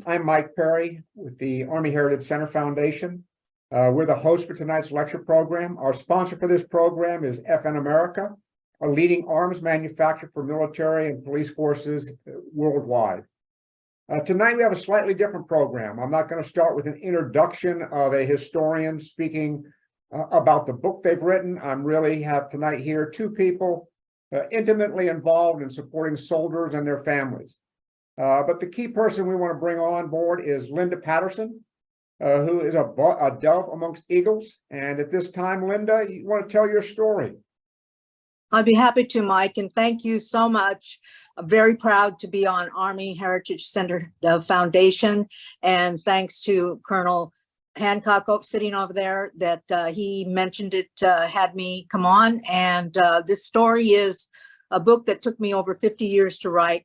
I'm Mike Perry with the Army Heritage Center Foundation. We're the host for tonight's lecture program. Our sponsor for this program is FN America, a leading arms manufacturer for military and police forces worldwide. Tonight we have a slightly different program. I'm not going to start with an introduction of a historian speaking about the book they've written. I'm really have tonight here two people intimately involved in supporting soldiers and their families. But the key person we want to bring on board is Linda Patterson, who is a dove amongst eagles. And at this time, Linda, you want to tell your story? I'd be happy to, Mike, and thank you so much. I'm very proud to be on Army Heritage Center Foundation, and thanks to Colonel Hancock sitting over there that he mentioned it, had me come on. And this story is a book that took me over 50 years to write.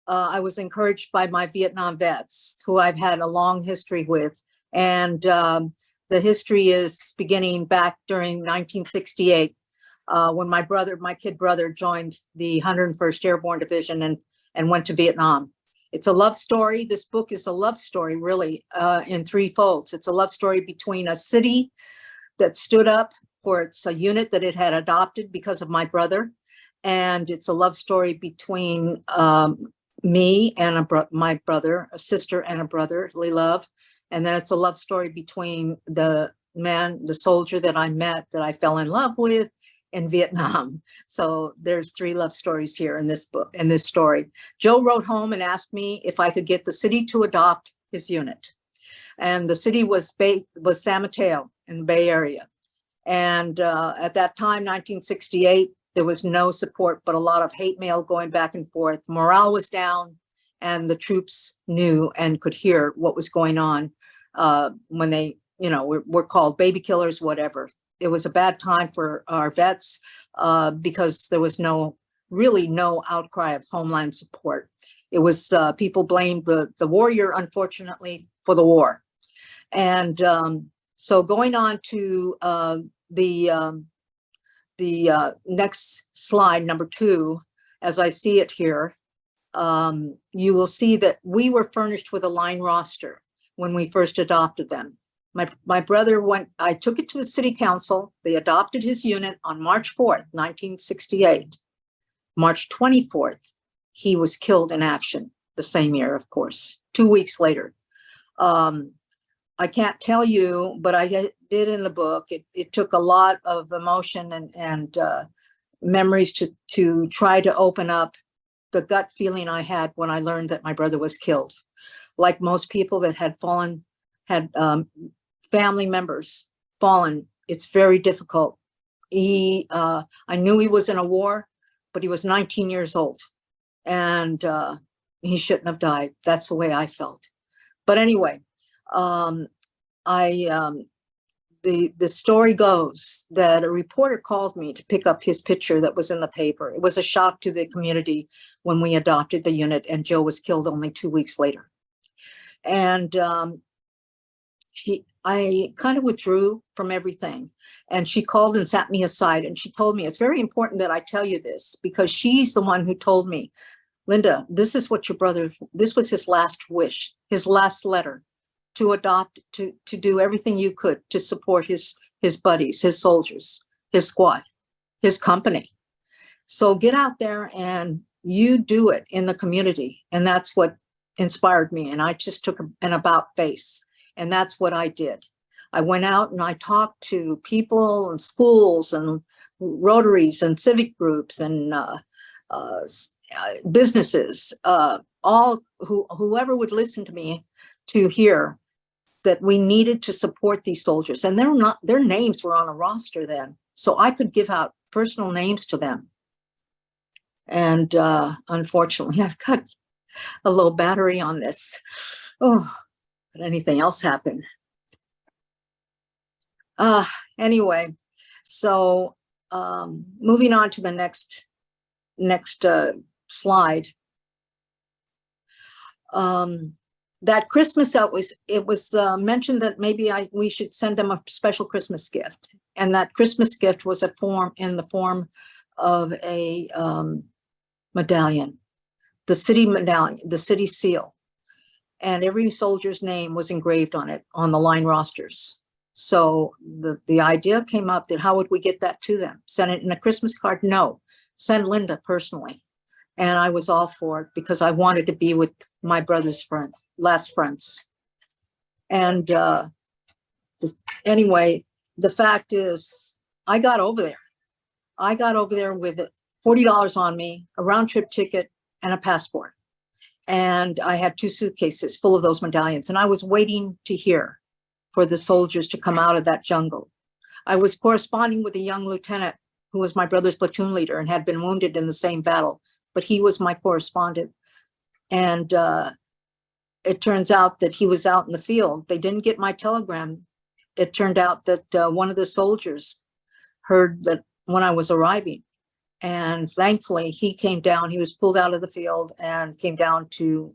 I was encouraged by my Vietnam vets, who I've had a long history with. And the history is beginning back during 1968. When my kid brother joined the 101st Airborne Division and went to Vietnam. It's a love story. This book is a love story, really, in three folds. It's a love story between a city that stood up for its a unit that it had adopted because of my brother. And it's a love story between me and my brother, a sister and a brotherly love. And then it's a love story between the soldier that I met, that I fell in love with, in Vietnam. So there's three love stories here in this book, in this story. Joe wrote home and asked me if I could get the city to adopt his unit. And the city was San Mateo in the Bay Area. And at that time, 1968, there was no support, but a lot of hate mail going back and forth. Morale was down, and the troops knew and could hear what was going on when they, were called baby killers, whatever. It was a bad time for our vets because there was really no outcry of homeland support. It was people blamed the warrior, unfortunately, for the war. And so going on to the next slide, number 2, as I see it here, you will see that we were furnished with a line roster when we first adopted them. My brother I took it to the city council. They adopted his unit on March 4th, 1968. March 24th, he was killed in action the same year, of course, 2 weeks later. I can't tell you, but I did in the book. It took a lot of emotion and memories to try to open up the gut feeling I had when I learned that my brother was killed. Like most people that had fallen, family members fallen, it's very difficult. I knew he was in a war, but he was 19 years old, and he shouldn't have died. That's the way I felt. But anyway, the story goes that a reporter called me to pick up his picture that was in the paper. It was a shock to the community when we adopted the unit, and Joe was killed only 2 weeks later. And I kind of withdrew from everything, and she called and sat me aside, and she told me, it's very important that I tell you this, because she's the one who told me, Linda, this is what your brother, this was his last wish, his last letter, to adopt, to do everything you could to support his buddies, his soldiers, his squad, his company. So get out there and you do it in the community. And that's what inspired me. And I just took an about face. And that's what I did. I went out and I talked to people and schools and rotaries and civic groups and businesses, whoever would listen to me, to hear that we needed to support these soldiers. And their names were on a roster then. So I could give out personal names to them. And unfortunately, I've got a low battery on this. Oh. Could anything else happen? Anyway, so moving on to the next slide. That Christmas, it was mentioned that maybe we should send them a special Christmas gift, and that Christmas gift was in the form of a medallion, the city medallion, the city seal. and every soldier's name was engraved on it on the line rosters. So the idea came up that how would we get that to them? Send it in a Christmas card? No, send Linda personally. And I was all for it because I wanted to be with my brother's last friends. And anyway, the fact is, I got over there. I got over there with $40 on me, a round trip ticket, and a passport. And I had 2 suitcases full of those medallions. And I was waiting to hear for the soldiers to come out of that jungle. I was corresponding with a young lieutenant who was my brother's platoon leader and had been wounded in the same battle, but he was my correspondent. And it turns out that he was out in the field. They didn't get my telegram. It turned out that one of the soldiers heard that when I was arriving. And thankfully, he came down. He was pulled out of the field and came down to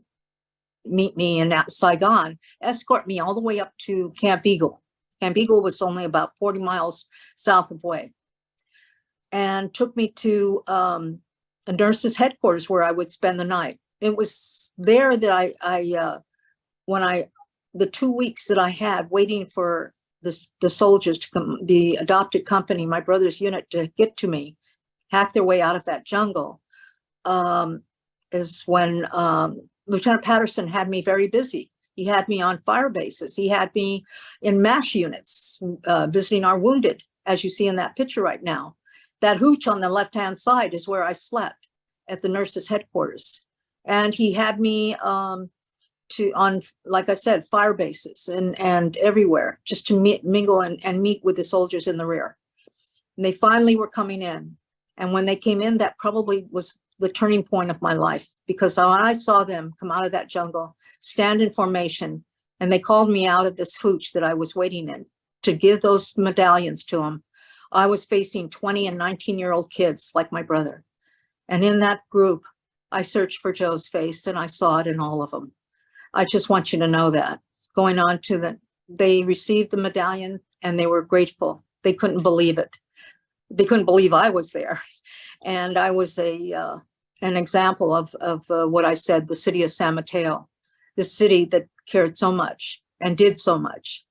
meet me in Saigon, escort me all the way up to Camp Eagle. Camp Eagle was only about 40 miles south of Hue, and took me to a nurse's headquarters where I would spend the night. It was there that the 2 weeks that I had waiting for the soldiers to come, the adopted company, my brother's unit, to get to me, hack their way out of that jungle, is when Lieutenant Patterson had me very busy. He had me on fire bases. He had me in MASH units, visiting our wounded, as you see in that picture right now. That hooch on the left-hand side is where I slept at the nurse's headquarters. And he had me on, like I said, fire bases and everywhere, just to mingle and meet with the soldiers in the rear. And they finally were coming in. And when they came in, that probably was the turning point of my life, because when I saw them come out of that jungle, stand in formation, and they called me out of this hooch that I was waiting in to give those medallions to them. I was facing 20 and 19-year-old kids like my brother. And in that group, I searched for Joe's face, and I saw it in all of them. I just want you to know that. Going on to they received the medallion, and they were grateful. They couldn't believe it. They couldn't believe I was there. And I was an example of what I said, the city of San Mateo, the city that cared so much and did so much.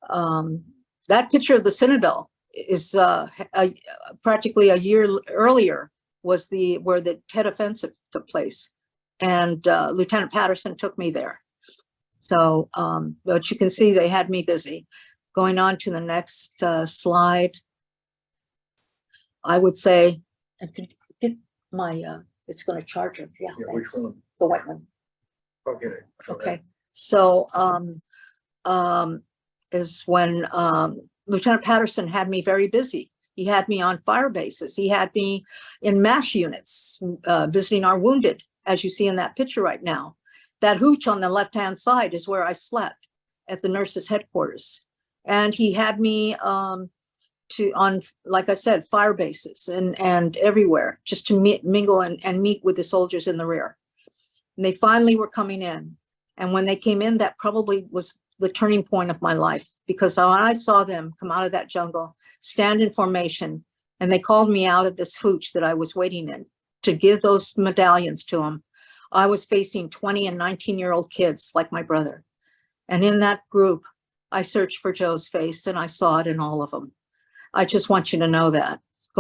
That picture of the Citadel is practically a year earlier was where the Tet Offensive took place. And Lieutenant Patterson took me there. So, but you can see they had me busy. Going on to the next slide. I would say, I could get my, it's going to charge it. Yeah, which one? The white one. Okay. Okay. So, is when Lieutenant Patterson had me very busy. He had me on fire bases. He had me in MASH units, visiting our wounded, as you see in that picture right now. That hooch on the left-hand side is where I slept at the nurse's headquarters. And he had me on, like I said, fire bases and everywhere, just to mingle and meet with the soldiers in the rear. And they finally were coming in. And when they came in, that probably was the turning point of my life, because when I saw them come out of that jungle, stand in formation, and they called me out of this hooch that I was waiting in to give those medallions to them. I was facing 20 and 19-year-old kids like my brother. And in that group, I searched for Joe's face, and I saw it in all of them. I just want you to know that.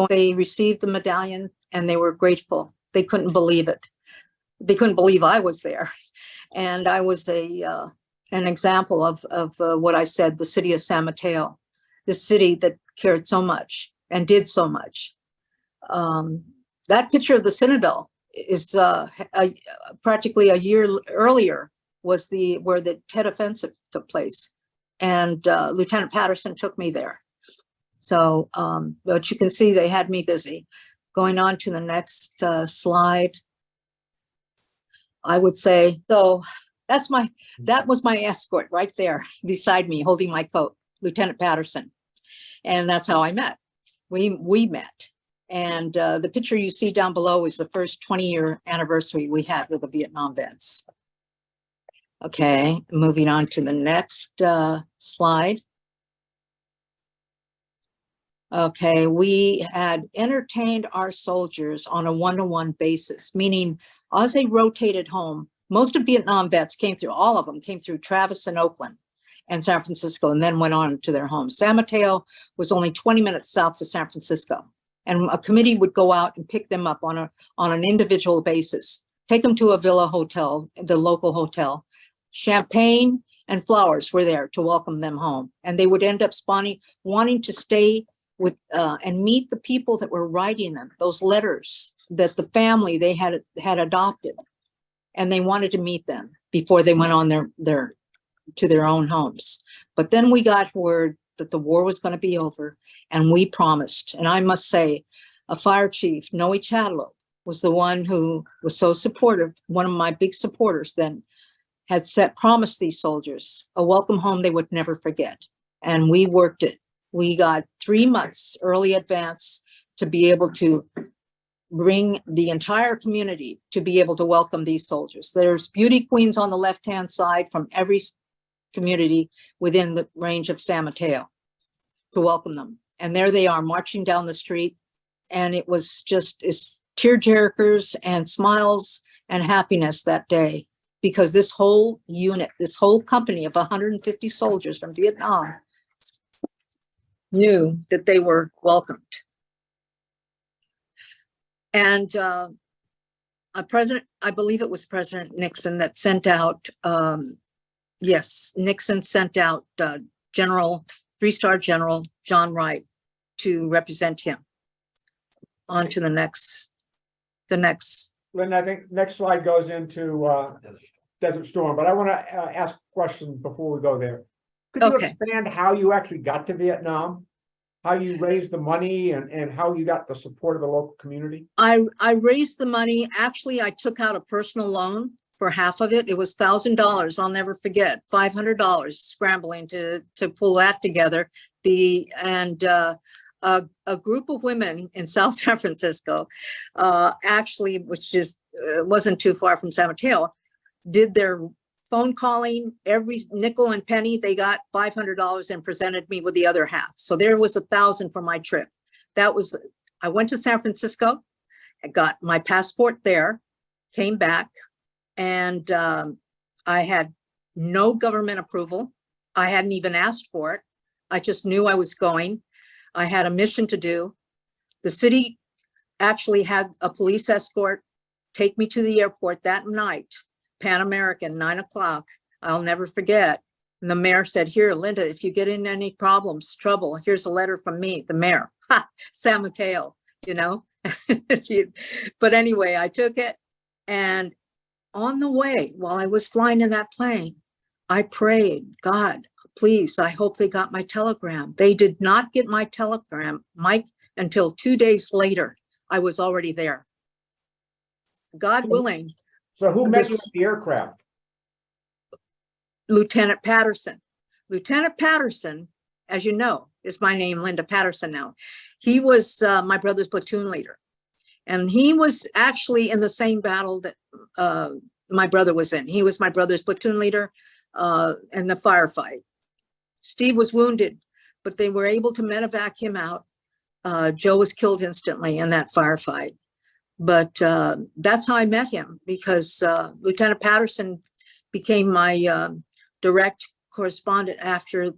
They received the medallion, and they were grateful. They couldn't believe it. They couldn't believe I was there. And I was an example of what I said, the city of San Mateo, the city that cared so much and did so much. That picture of the Citadel is practically a year earlier was where the Tet Offensive took place. And Lieutenant Patterson took me there. So, but you can see they had me busy. Going on to the next slide. I would say, so that was my escort right there beside me, holding my coat, Lieutenant Patterson. And that's how I met. We met. And the picture you see down below is the first 20-year anniversary we had with the Vietnam vets. Okay, moving on to the next slide. Okay, we had entertained our soldiers on a one-to-one basis, meaning as they rotated home, Most of Vietnam vets came through, all of them came through Travis and Oakland and San Francisco, and then went on to their homes. San Mateo was only 20 minutes south of San Francisco. And a committee would go out and pick them up on an individual basis, take them to a villa hotel, the local hotel. Champagne and flowers were there to welcome them home. And they would end up wanting to stay with and meet the people that were writing them, those letters that the family they had adopted. And they wanted to meet them before they went on to their own homes. But then we got word that the war was going to be over, and we promised. And I must say, a fire chief, Noe Chadlow, was the one who was so supportive. One of my big supporters then had promised these soldiers a welcome home they would never forget. And we worked it. We got 3 months early advance to be able to bring the entire community to be able to welcome these soldiers. There's beauty queens on the left-hand side from every community within the range of San Mateo to welcome them. And there they are marching down the street. And it was just tearjerkers and smiles and happiness that day, because this whole unit, this whole company of 150 soldiers from Vietnam knew that they were welcomed. And I believe it was President Nixon that sent out, Nixon sent out General, 3-star General John Wright to represent him. On to the next. Linda, I think next slide goes into Desert Storm, but I want to ask a question before we go there. Could you expand how you actually got to Vietnam? How you raised the money and how you got the support of the local community? I raised the money. Actually, I took out a personal loan for half of it. It was $1,000. I'll never forget. $500 scrambling to pull that together. A group of women in South San Francisco, actually, which just wasn't too far from San Mateo, did their phone calling. Every nickel and penny they got $500 and presented me with the other half. So there was $1,000 for my trip. I went to San Francisco, I got my passport there, came back, and I had no government approval. I hadn't even asked for it. I just knew I was going. I had a mission to do. The city actually had a police escort take me to the airport that night, Pan American, 9 o'clock. I'll never forget. And the mayor said, "Here, Linda, if you get in any trouble, here's a letter from me," the mayor, San Mateo, you know. But anyway, I took it. And on the way, while I was flying in that plane, I prayed, "God, please, I hope they got my telegram." They did not get my telegram, Mike, until 2 days later. I was already there. God willing. So who met you at the aircraft? Lieutenant Patterson. Lieutenant Patterson, as you know, is my name, Linda Patterson now. He was my brother's platoon leader. And he was actually in the same battle that my brother was in. He was my brother's platoon leader in the firefight. Steve was wounded, but they were able to medevac him out. Joe was killed instantly in that firefight. But that's how I met him, because Lieutenant Patterson became my direct correspondent after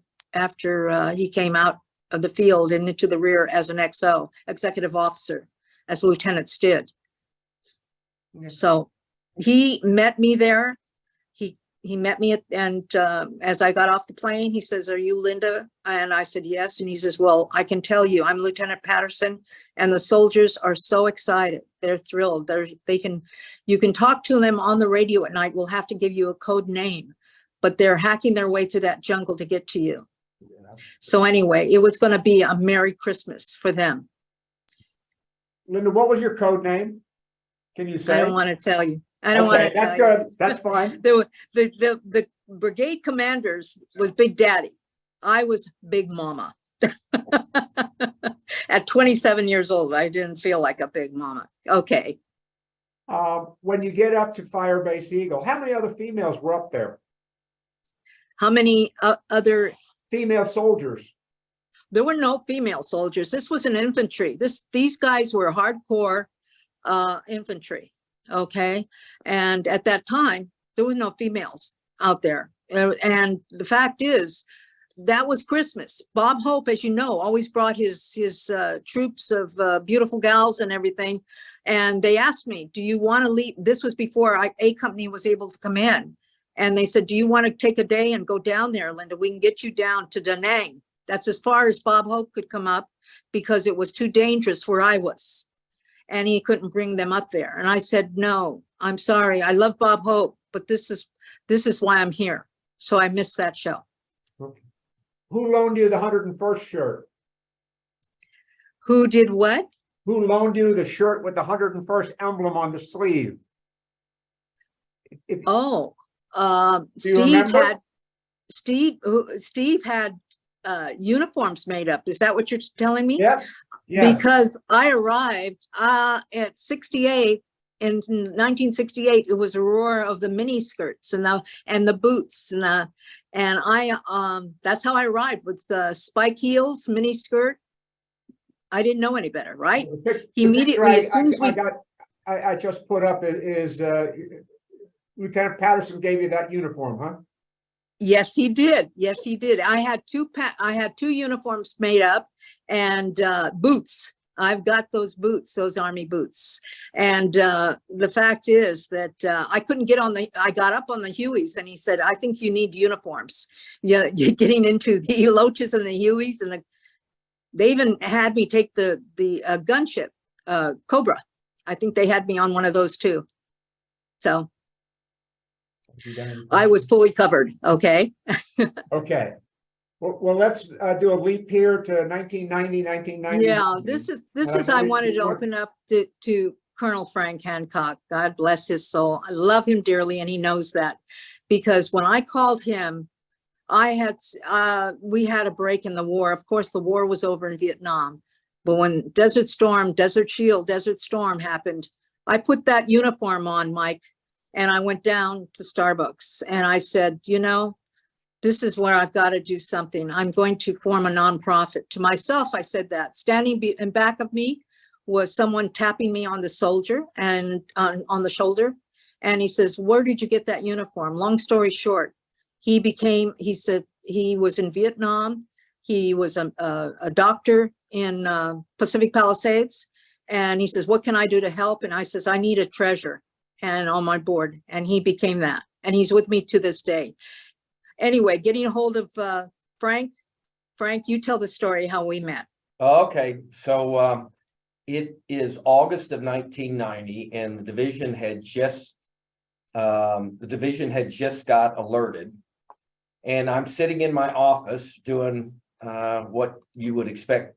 he came out of the field and into the rear as an XO, executive officer, as lieutenants did. Yeah. So he met me there. He met me as I got off the plane, he says, "Are you Linda?" And I said, "Yes." And he says, "Well, I can tell you, I'm Lieutenant Patterson, and the soldiers are so excited. They're thrilled. You can talk to them on the radio at night. We'll have to give you a code name, but they're hacking their way through that jungle to get to you." Yeah. So anyway, it was going to be a Merry Christmas for them. Linda, what was your code name? Can you say? I don't want to tell you. I don't want to. That's good. That's fine. The brigade commanders was Big Daddy. I was Big Mama. At 27 years old, I didn't feel like a big mama. Okay. When you get up to Firebase Eagle, how many other females were up there? How many other female soldiers? There were no female soldiers. This was an infantry. These guys were hardcore infantry. Okay. And at that time, There were no females out there. And the fact is, that was Christmas. Bob Hope, as you know, always brought his troops of beautiful gals and everything. And they asked me, do you want to leave? This was before A Company was able to come in. And they said, do you want to take a day and go down there, Linda? We can get you down to Da Nang. That's as far as Bob Hope could come up because it was too dangerous where I was. And he couldn't bring them up there. And I said, no, I'm sorry. I love Bob Hope, but this is why I'm here. So I missed that show. Okay. Who loaned you the 101st shirt? Who did what? Who loaned you the shirt with the 101st emblem on the sleeve? Oh, Do you remember? Steve had uniforms made up. Is that what you're telling me? Yep. Yeah. Because I arrived at 68 in 1968. It was a roar of the mini skirts and the boots and I that's how I arrived, with the spike heels, mini skirt. I didn't know any better, right? Immediately, as soon as I just put up is Lieutenant Patterson gave you that uniform, huh? Yes, he did. Yes, he did. I had two uniforms made up and boots. I've got those boots, those Army boots. And the fact is that I couldn't get on I got up on the Hueys and he said, I think you need uniforms. You're getting into the Loaches and the Hueys, and they even had me take the gunship, Cobra. I think they had me on one of those too. So I was fully covered. Okay. Okay. Well, let's do a leap here to 1990, 1990. Yeah, this is I wanted to open up to Colonel Frank Hancock. God bless his soul. I love him dearly, and he knows that, because when I called him, we had a break in the war. Of course, the war was over in Vietnam, but when Desert Storm happened, I put that uniform on, Mike, and I went down to Starbucks and I said, you know, this is where I've got to do something. I'm going to form a nonprofit. To myself, I said that. Standing in back of me was someone tapping me on the shoulder. And he says, where did you get that uniform? Long story short, he said he was in Vietnam. He was a doctor in Pacific Palisades. And he says, what can I do to help? And I says, I need a treasure and on my board. And he became that. And he's with me to this day. Anyway, getting a hold of Frank. Frank, you tell the story how we met. Okay, so it is August of 1990, and the division had just got alerted, and I'm sitting in my office doing what you would expect,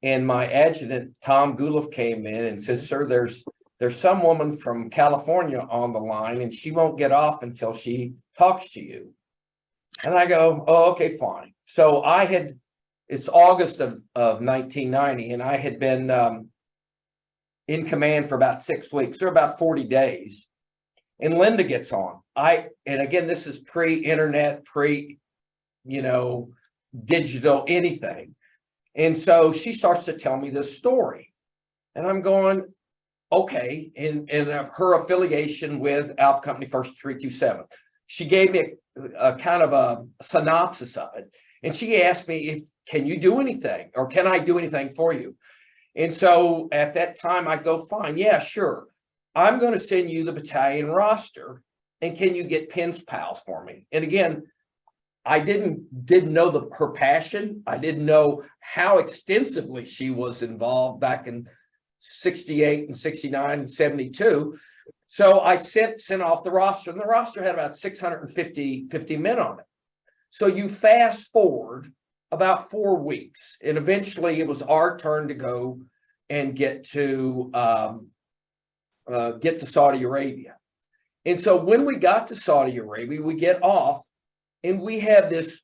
and my adjutant Tom Guliff came in and says, "Sir, there's some woman from California on the line, and she won't get off until she talks to you." And I go, oh, okay, fine. So it's August of 1990, and I had been in command for about 6 weeks, or about 40 days. And Linda gets on. And again, this is pre-internet, digital, anything. And so she starts to tell me this story. And I'm going, okay, and of her affiliation with Alpha Company 1st 327. She gave me a kind of a synopsis of it. And she asked me, can you do anything, or can I do anything for you? And so at that time I go, fine, yeah, sure. I'm going to send you the battalion roster, and can you get pins pals for me? And again, I didn't know her passion. I didn't know how extensively she was involved back in 68 and 69 and 72. So I sent off the roster, and the roster had about 650 men on it. So you fast forward about 4 weeks, and eventually it was our turn to go and get to Saudi Arabia. And so when we got to Saudi Arabia, we get off, and we have this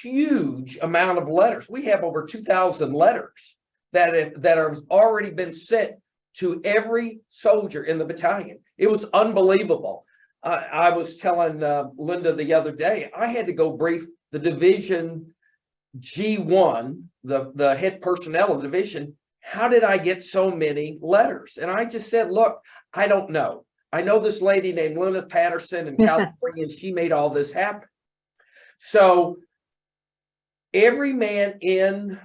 huge amount of letters. We have over 2,000 letters that have already been sent to every soldier in the battalion. It was unbelievable. I was telling Linda the other day, I had to go brief the division G1, the head personnel of the division. How did I get so many letters? And I just said, look, I don't know. I know this lady named Linda Patterson in California, and she made all this happen. So every man in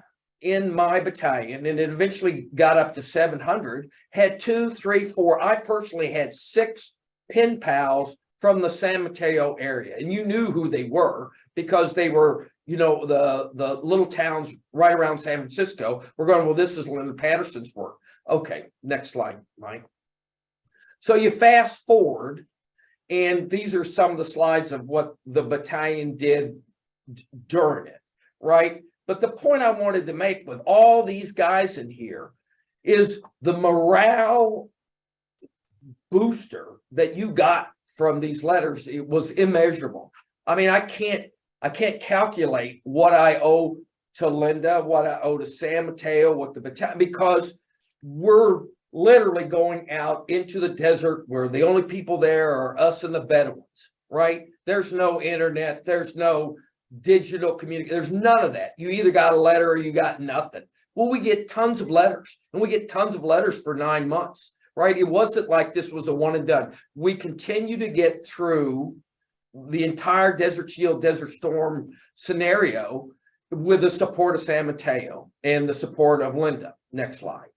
my battalion, and it eventually got up to 700, had 2, 3, 4. I personally had 6 pen pals from the San Mateo area, and you knew who they were because they were, you know, the little towns right around San Francisco. We're going, well, this is Linda Patterson's work. Okay, next slide, Mike. So you fast forward, and these are some of the slides of what the battalion did during it, right? But the point I wanted to make with all these guys in here is the morale booster that you got from these letters. It was immeasurable. I mean, I can't calculate what I owe to Linda, what I owe to San Mateo, what the battalion, because we're literally going out into the desert where the only people there are us and the Bedouins, right? There's no internet, there's no digital communication, there's none of that. You either got a letter or you got nothing. Well, we get tons of letters, and we get tons of letters for 9 months, right? It wasn't like this was a one and done. We continue to get through the entire Desert Shield, Desert Storm scenario with the support of San Mateo and the support of Linda. Next slide.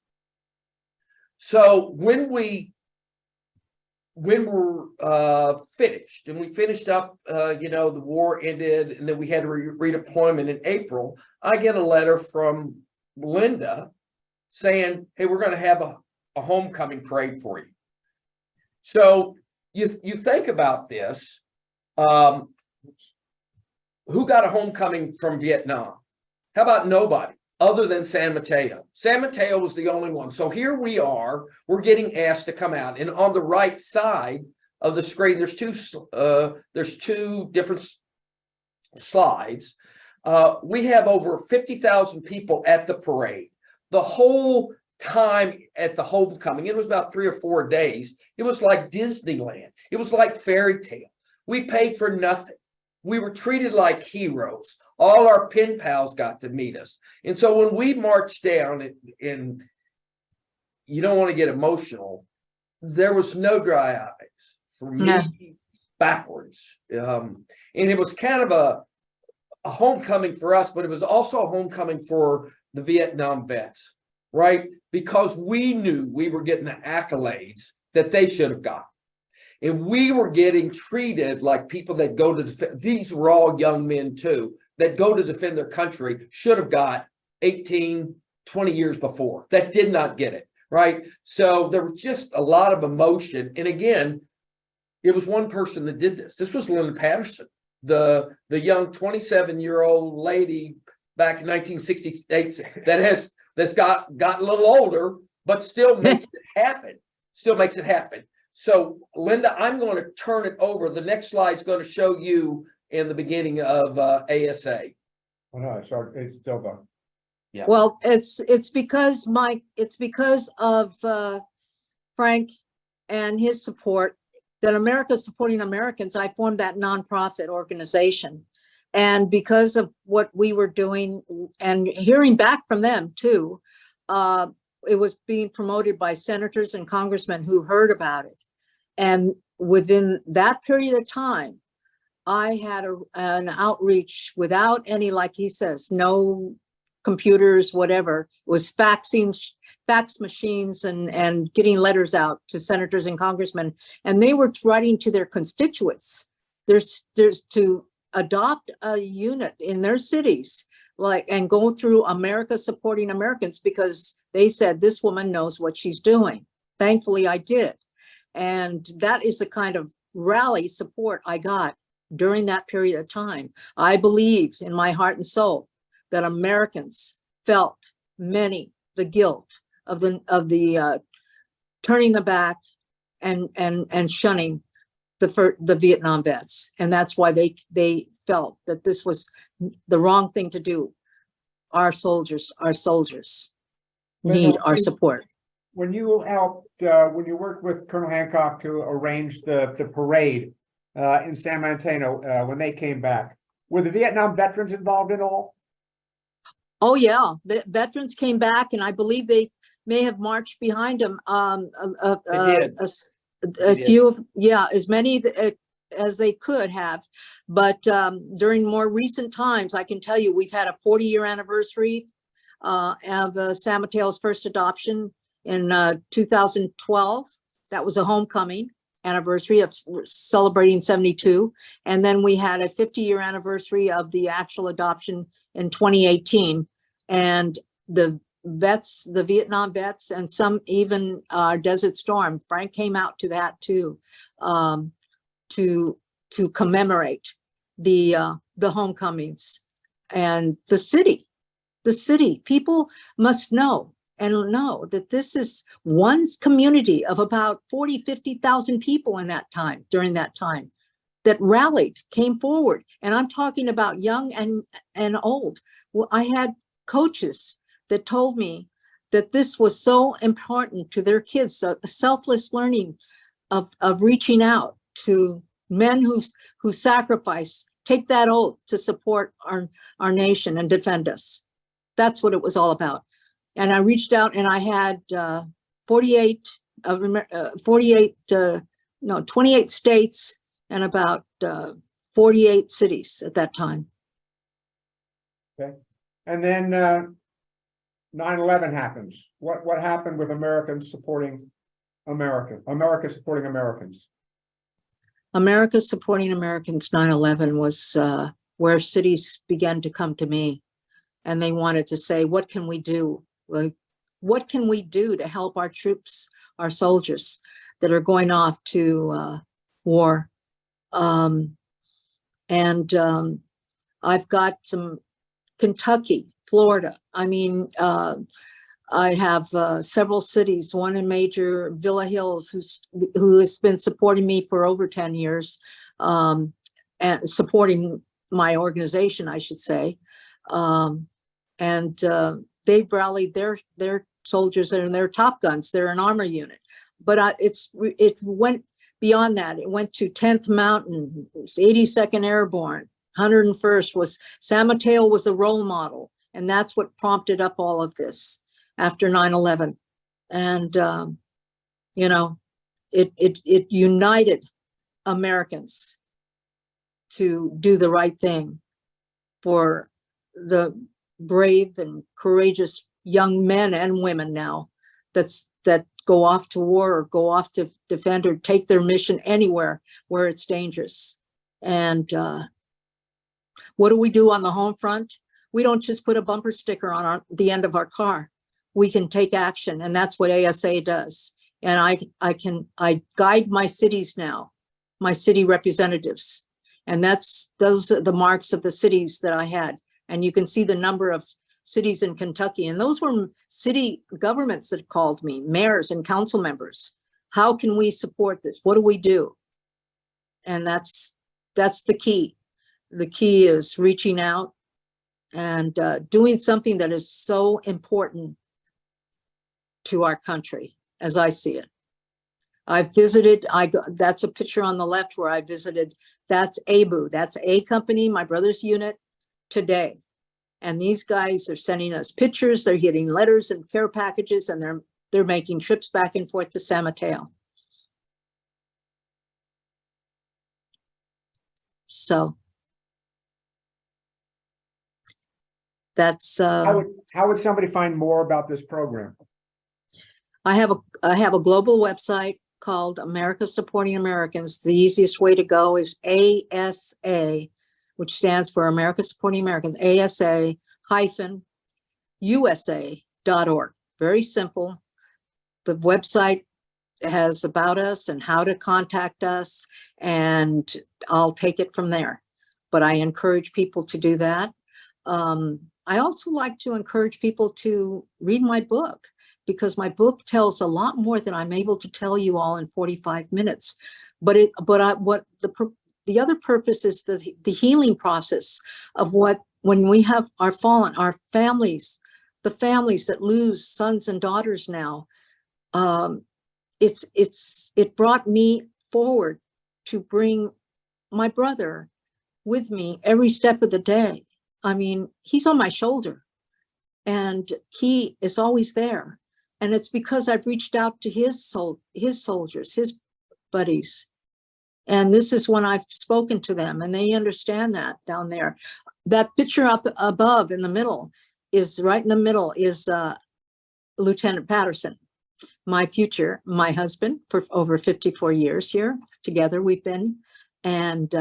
So when we're finished, and we finished up, you know, the war ended, and then we had redeployment in April, I get a letter from Linda saying, hey, we're going to have a homecoming parade for you. So you think about this, who got a homecoming from Vietnam? How about nobody other than San Mateo? San Mateo was the only one. So here we are, we're getting asked to come out, and on the right side of the screen, there's two different slides. We have over 50,000 people at the parade. The whole time at the homecoming, it was about 3 or 4 days. It was like Disneyland. It was like fairy tale. We paid for nothing. We were treated like heroes. All our pen pals got to meet us. And so when we marched down, and you don't want to get emotional, there was no dry eyes for me backwards. And it was kind of a homecoming for us, but it was also a homecoming for the Vietnam vets, right? Because we knew we were getting the accolades that they should have got. And we were getting treated like people that go to defend. These were all young men too, that go to defend their country, should have got 18, 20 years before, that did not get it, right? So there was just a lot of emotion. And again, it was one person that did this. This was Linda Patterson, the young 27-year-old lady back in 1968 that's gotten a little older, but still makes it happen. Still makes it happen. So, Linda, I'm going to turn it over. The next slide is going to show you in the beginning of ASA. Oh, no, it's still going. Yeah. Well, it's because Mike, it's because of Frank and his support that America's Supporting Americans. I formed that nonprofit organization, and because of what we were doing and hearing back from them too, it was being promoted by senators and congressmen who heard about it. And within that period of time, I had an outreach without any, like he says, no computers, whatever. It was fax machines and getting letters out to senators and congressmen. And they were writing to their constituents. There's to adopt a unit in their cities, and go through America Supporting Americans, because they said this woman knows what she's doing. Thankfully, I did. And that is the kind of rally support I got during that period of time. I believed in my heart and soul that Americans felt the guilt of the turning the back and shunning the Vietnam vets. And that's why they felt that this was the wrong thing to do. Our soldiers need our support. When you helped, when you worked with Colonel Hancock to arrange the parade in San Mateo, when they came back, were the Vietnam veterans involved at all? Oh yeah, the veterans came back, and I believe they may have marched behind them. They did. A did. few of, yeah, as many as they could have. But during more recent times, I can tell you, we've had a 40-year anniversary of San Mateo's first adoption in 2012. That was a homecoming anniversary of celebrating 72. And then we had a 50-year anniversary of the actual adoption in 2018. And the vets, the Vietnam vets, and some even Desert Storm, Frank came out to that too, to commemorate the homecomings. And the city, people must know that this is one community of about 40, 50,000 people in that time, during that time, that rallied, came forward. And I'm talking about young and old. Well, I had coaches that told me that this was so important to their kids, so selfless learning of reaching out to men who sacrifice, take that oath to support our nation and defend us. That's what it was all about. And I reached out, and I had 28 states and about 48 cities at that time. Okay. And then 9/11 happens. What happened with Americans supporting America supporting Americans? America supporting Americans 9/11 was where cities began to come to me, and they wanted to say, what can we do? What can we do to help our troops, our soldiers that are going off to war? I've got some Kentucky, Florida. I mean, I have several cities, one in Major Villa Hills, who has been supporting me for over 10 years, and supporting my organization, I should say. They've rallied their soldiers and their Top Guns. They're an armor unit, but it went beyond that. It went to 10th Mountain, 82nd Airborne, 101st was San Mateo was a role model, and that's what prompted up all of this after 9/11. And it united Americans to do the right thing for the brave and courageous young men and women now that go off to war or go off to defend or take their mission anywhere where it's dangerous. And what do we do on the home front? We don't just put a bumper sticker on the end of our car. We can take action, and that's what ASA does. And I guide my cities now, my city representatives, and those are the marks of the cities that I had. And you can see the number of cities in Kentucky, and those were city governments that called me, mayors and council members. How can we support this? What do we do? And that's the key. The key is reaching out and doing something that is so important to our country, as I see it. I've visited, that's a picture on the left where I visited, that's ABU, that's A Company, my brother's unit, today. And these guys are sending us pictures, they're getting letters and care packages, and they're making trips back and forth to San Mateo. So that's How would somebody find more about this program? I have a global website called America Supporting Americans. The easiest way to go is ASA, which stands for America Supporting Americans, ASA-USA.org. Very simple. The website has about us and how to contact us, and I'll take it from there. But I encourage people to do that. I also like to encourage people to read my book, because my book tells a lot more than I'm able to tell you all in 45 minutes. But the other purpose is the healing process of when we have our fallen, our families, the families that lose sons and daughters now. It brought me forward to bring my brother with me every step of the day. I mean, he's on my shoulder and he is always there. And it's because I've reached out to his soldiers, buddies. And this is when I've spoken to them, and they understand that down there. That picture up above in the middle is right in the middle is Lieutenant Patterson, my husband for over 54 years here. Together we've been. And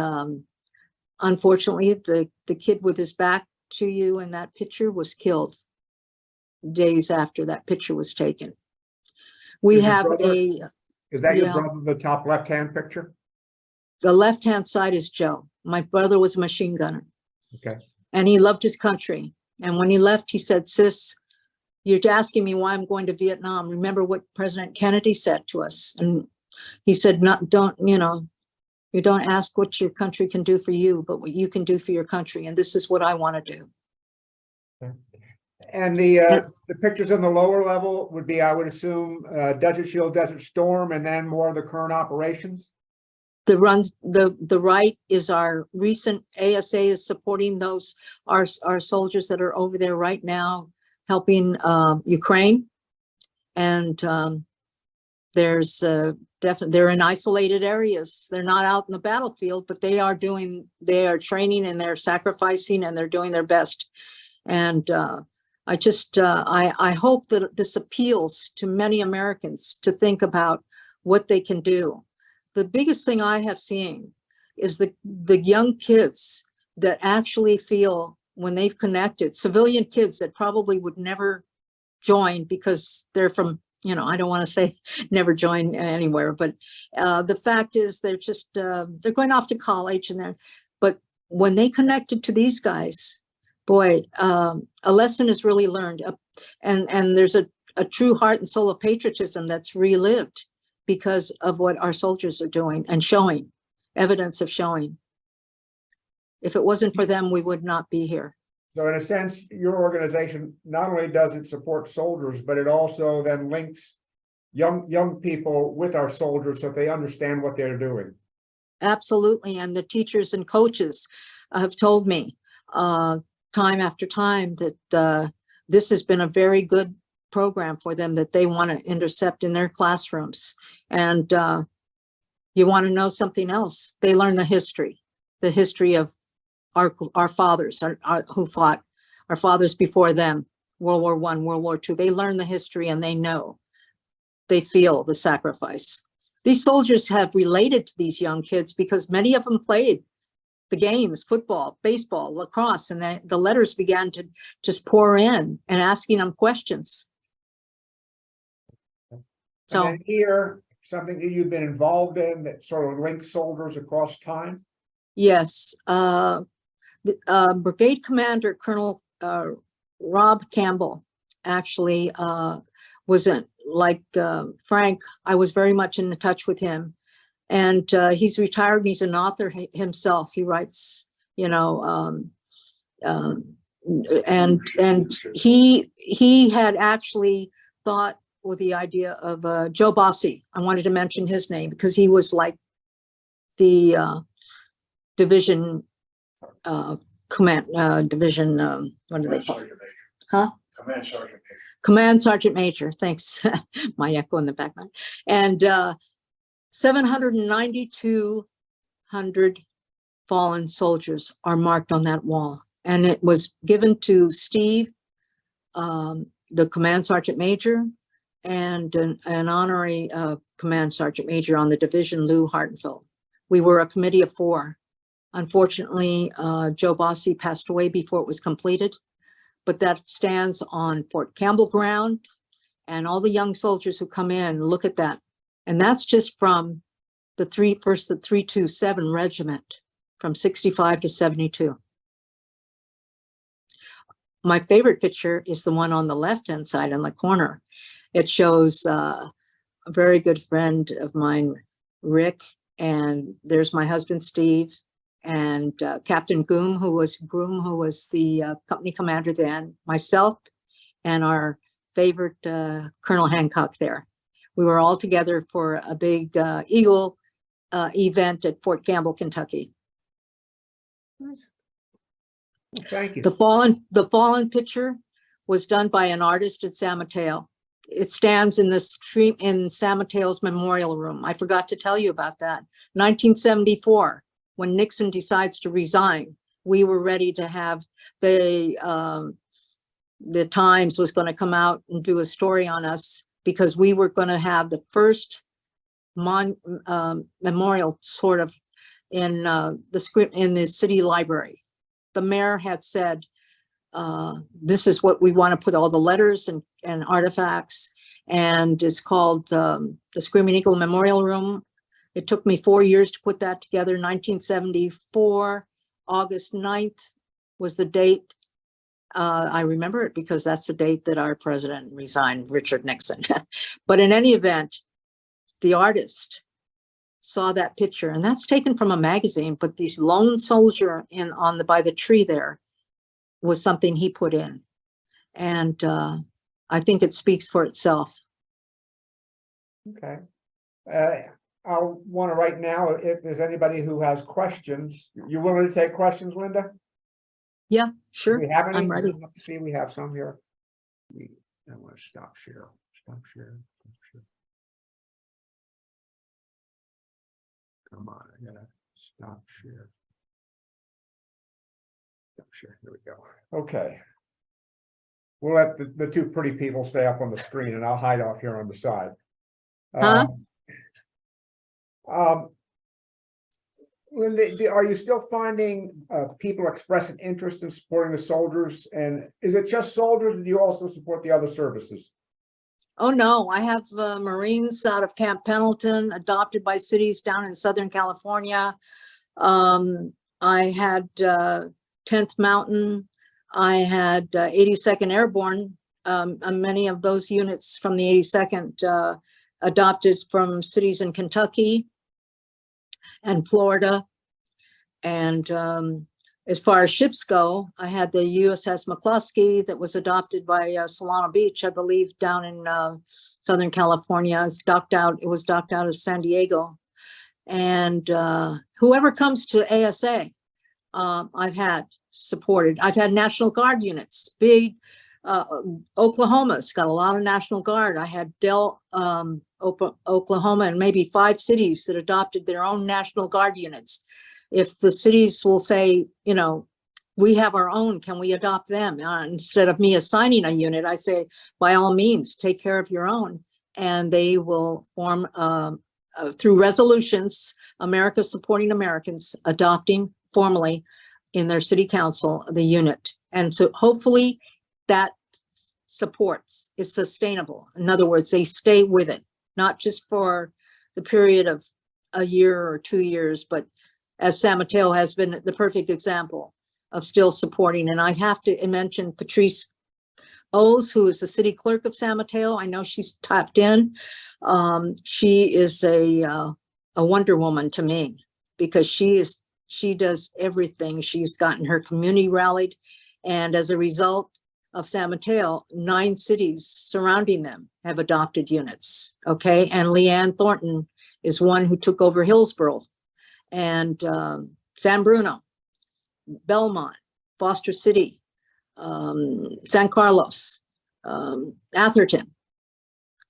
unfortunately, the kid with his back to you in that picture was killed days after that picture was taken. We Is your have brother- Is that your Yeah. brother, the top left-hand picture? the left-hand side is Joe. My brother was a machine gunner. Okay. And he loved his country. And when he left, he said, "Sis, you're asking me why I'm going to Vietnam. Remember what President Kennedy said to us." And he said, you don't ask what your country can do for you, but what you can do for your country. And this is what I want to do. And the pictures on the lower level would be, I would assume, Desert Shield, Desert Storm, and then more of the current operations? The right is our recent ASA is supporting those, our soldiers that are over there right now, helping Ukraine. And there's definitely, they're in isolated areas. They're not out in the battlefield, but they are training and they're sacrificing and they're doing their best. And I hope that this appeals to many Americans to think about what they can do. The biggest thing I have seen is the young kids that actually feel when they've connected, civilian kids that probably would never join because they're from, I don't want to say never join anywhere, but the fact is they're just, they're going off to college but when they connected to these guys, boy, a lesson is really learned. And there's a true heart and soul of patriotism that's relived because of what our soldiers are doing and showing, evidence of showing. If it wasn't for them, we would not be here. So in a sense, your organization not only does it support soldiers, but it also then links young people with our soldiers so that they understand what they're doing. Absolutely. And the teachers and coaches have told me time after time that this has been a very good program for them that they want to intercept in their classrooms. And you want to know something else? They learn the history of our fathers who fought, our fathers before them, World War I, World War II. They learn the history and they know, they feel the sacrifice. These soldiers have related to these young kids because many of them played the games, football, baseball, lacrosse, and the letters began to just pour in and asking them questions. So And then here, something that you've been involved in that sort of links soldiers across time? yes, Brigade Commander Colonel Rob Campbell actually wasn't like Frank. I was very much in touch with him, and he's retired. He's an author himself. He writes, and he had actually thought with the idea of Joe Bossy. I wanted to mention his name because he was like the division division, what do they call it? Huh? Command Sergeant Major. Command Sergeant Major, thanks. My echo in the background. And 792 fallen soldiers are marked on that wall. And it was given to Steve, the Command Sergeant Major, and an honorary Command Sergeant Major on the division, Lou Hartenfeld. We were a committee of 4. Unfortunately, Joe Bossy passed away before it was completed, but that stands on Fort Campbell ground, and all the young soldiers who come in, look at that. And that's just from the 327 Regiment from 65 to 72. My favorite picture is the one on the left-hand side in the corner. It shows a very good friend of mine, Rick, and there's my husband, Steve, and Captain Groom, who was the company commander then, myself, and our favorite Colonel Hancock there. We were all together for a big Eagle event at Fort Campbell, Kentucky. Thank you. The fallen picture was done by an artist at San Mateo. it stands in the stream in San Mateo's memorial room. I forgot to tell you about that. 1974, when Nixon decides to resign, we were ready to have the Times was going to come out and do a story on us, because we were going to have the first memorial sort of in the city library. The mayor had said, this is what we want to put all the letters and artifacts, and it's called the Screaming Eagle Memorial Room. It took me 4 years to put that together. 1974, August 9th was the date. I remember it because that's the date that our president resigned, Richard Nixon. But in any event, the artist saw that picture, and that's taken from a magazine, but this lone soldier by the tree there was something he put in. And I think it speaks for itself. Okay. I'll want to right now, if there's anybody who has questions, you're willing to take questions, Linda? Yeah, Do sure. we have any? I'm ready. Let's see, we have some here. I want to stop share. Stop share. Stop share. Come on, I gotta stop share. Stop share. Here we go. Okay. We'll let the two pretty people stay up on the screen, and I'll hide off here on the side. Linda, are you still finding people expressing interest in supporting the soldiers? And is it just soldiers, or do you also support the other services? Oh, no, I have Marines out of Camp Pendleton, adopted by cities down in Southern California. I had 10th Mountain. I had 82nd Airborne. Many of those units from the 82nd adopted from cities in Kentucky and Florida. And as far as ships go, I had the USS McCluskey that was adopted by Solana Beach, I believe, down in Southern California. It was docked out of San Diego. And whoever comes to ASA, I've had supported. I've had National Guard units, big. Oklahoma's got a lot of National Guard. I had Oklahoma and maybe 5 cities that adopted their own National Guard units. If the cities will say, you know, we have our own, can we adopt them? Instead of me assigning a unit, I say, by all means, take care of your own. And they will form, through resolutions, America Supporting Americans, adopting formally in their city council, the unit. And so hopefully that supports is sustainable. In other words, they stay with it, not just for the period of a year or 2 years, but as San Mateo has been the perfect example of still supporting. And I have to mention Patrice O's, who is the city clerk of San Mateo. I know she's tapped in. She is a Wonder Woman to me, because she does everything. She's gotten her community rallied. And as a result of San Mateo, 9 cities surrounding them have adopted units. Okay. And Leanne Thornton is one who took over Hillsborough, and San Bruno, Belmont, Foster City, San Carlos, Atherton,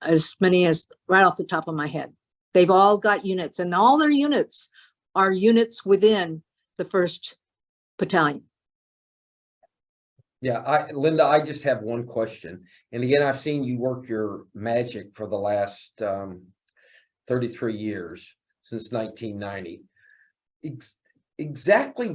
as many as right off the top of my head. They've all got units, and all their units are units within the 1st Battalion. Yeah, Linda, I just have one question. And again, I've seen you work your magic for the last 33 years, since 1990. Exactly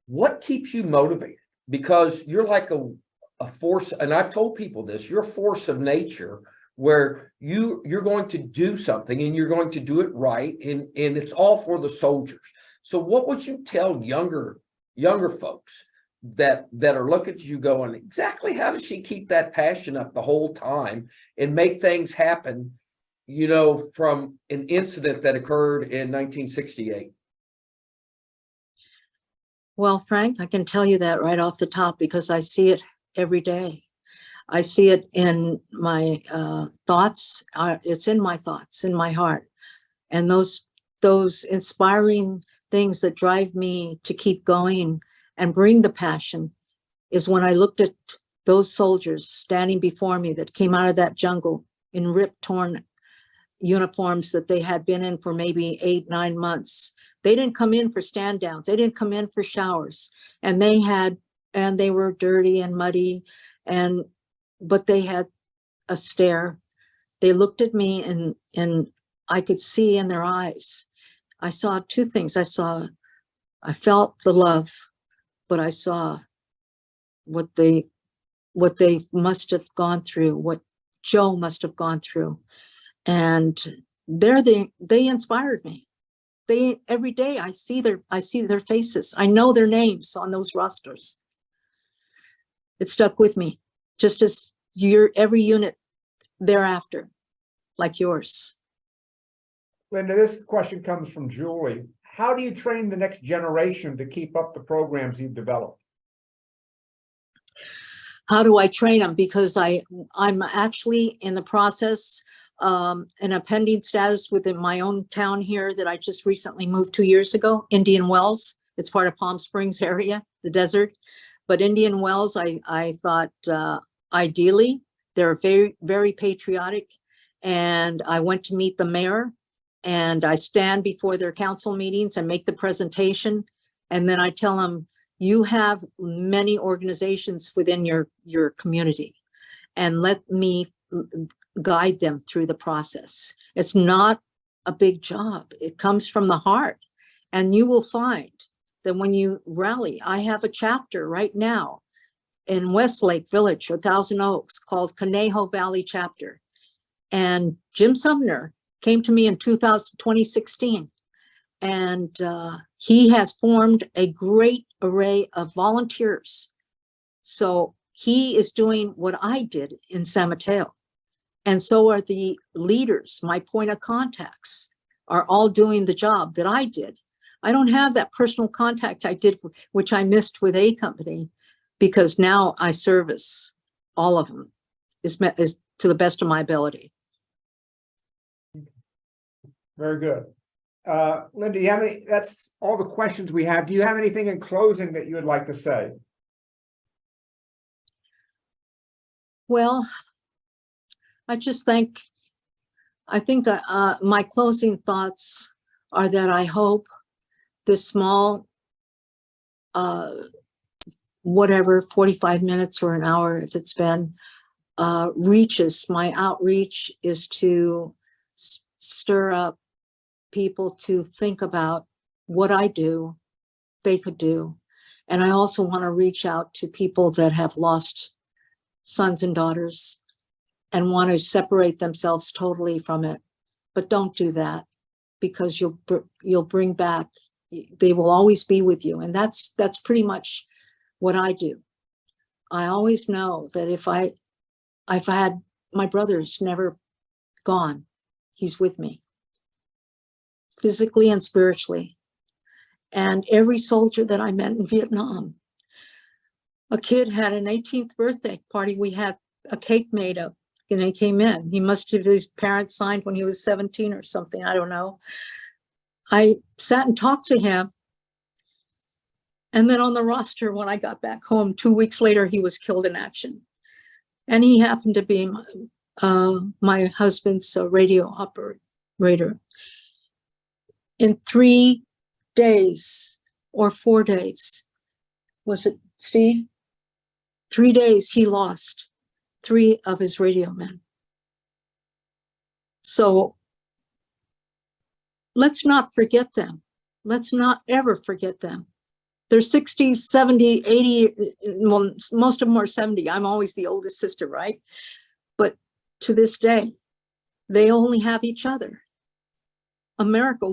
what keeps you motivated? Because you're like a force, and I've told people this, you're a force of nature, where you're going to do something, and you're going to do it right, and it's all for the soldiers. So what would you tell younger folks that are looking at you going, exactly how does she keep that passion up the whole time and make things happen, you know, from an incident that occurred in 1968? Well, Frank, I can tell you that right off the top, because I see it every day. I see it in my thoughts. It's in my thoughts, in my heart. And those inspiring things that drive me to keep going and bring the passion is when I looked at those soldiers standing before me that came out of that jungle in ripped, torn uniforms that they had been in for maybe 8-9 months. They didn't come in for stand downs. They didn't come in for showers. And they were dirty and muddy, but they had a stare. They looked at me and I could see in their eyes. I saw two things. I felt the love, but I saw what they must have gone through, what Joe must have gone through. And they inspired me. Every day I see their faces. I know their names on those rosters. It stuck with me, just as every unit thereafter, like yours. Linda, this question comes from Julie. How do you train the next generation to keep up the programs you've developed? How do I train them? Because I'm actually in the process, in a pending status within my own town here that I just recently moved 2 years ago, Indian Wells. It's part of Palm Springs area, the desert. But Indian Wells, I thought ideally, they're very, very patriotic. And I went to meet the mayor, and I stand before their council meetings and make the presentation. And then I tell them, you have many organizations within your community, and let me guide them through the process. It's not a big job. It comes from the heart. And you will find that when you rally, I have a chapter right now in Westlake Village, 1,000 Oaks, called Conejo Valley Chapter. And Jim Sumner came to me in 2016. And he has formed a great array of volunteers. So he is doing what I did in San Mateo. And so are the leaders, my point of contacts, are all doing the job that I did. I don't have that personal contact I did, which I missed with A Company, because now I service all of them is to the best of my ability. Very good. Linda, you have any, that's all the questions we have. Do you have anything in closing that you would like to say? Well, I think my closing thoughts are that I hope this small, whatever, 45 minutes or an hour, if it's been, reaches. My outreach is to stir up people to think about what I do, they could do. And I also want to reach out to people that have lost sons and daughters and want to separate themselves totally from it. But don't do that, because you'll bring back, they will always be with you. And that's pretty much what I do. I always know that if I've had, my brother's never gone, he's with me, physically and spiritually. And every soldier that I met in Vietnam, a kid had an 18th birthday party. We had a cake made up and he came in. He must have, his parents signed when he was 17 or something, I don't know. I sat and talked to him. And then on the roster, when I got back home, 2 weeks later, he was killed in action. And he happened to be my husband's radio operator. In 3 days or 4 days, was it, Steve? 3 days, he lost 3 of his radio men. So let's not forget them. Let's not ever forget them. They're 60, 70, 80, well, most of them are 70. I'm always the oldest sister, right? But to this day, they only have each other. America,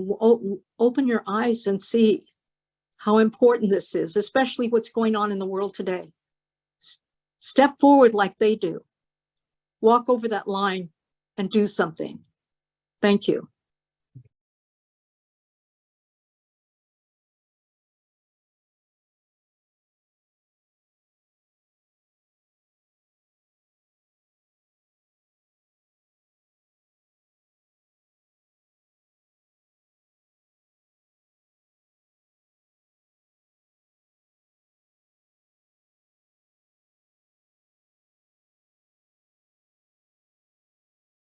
open your eyes and see how important this is, especially what's going on in the world today. Step forward like they do. Walk over that line and do something. Thank you.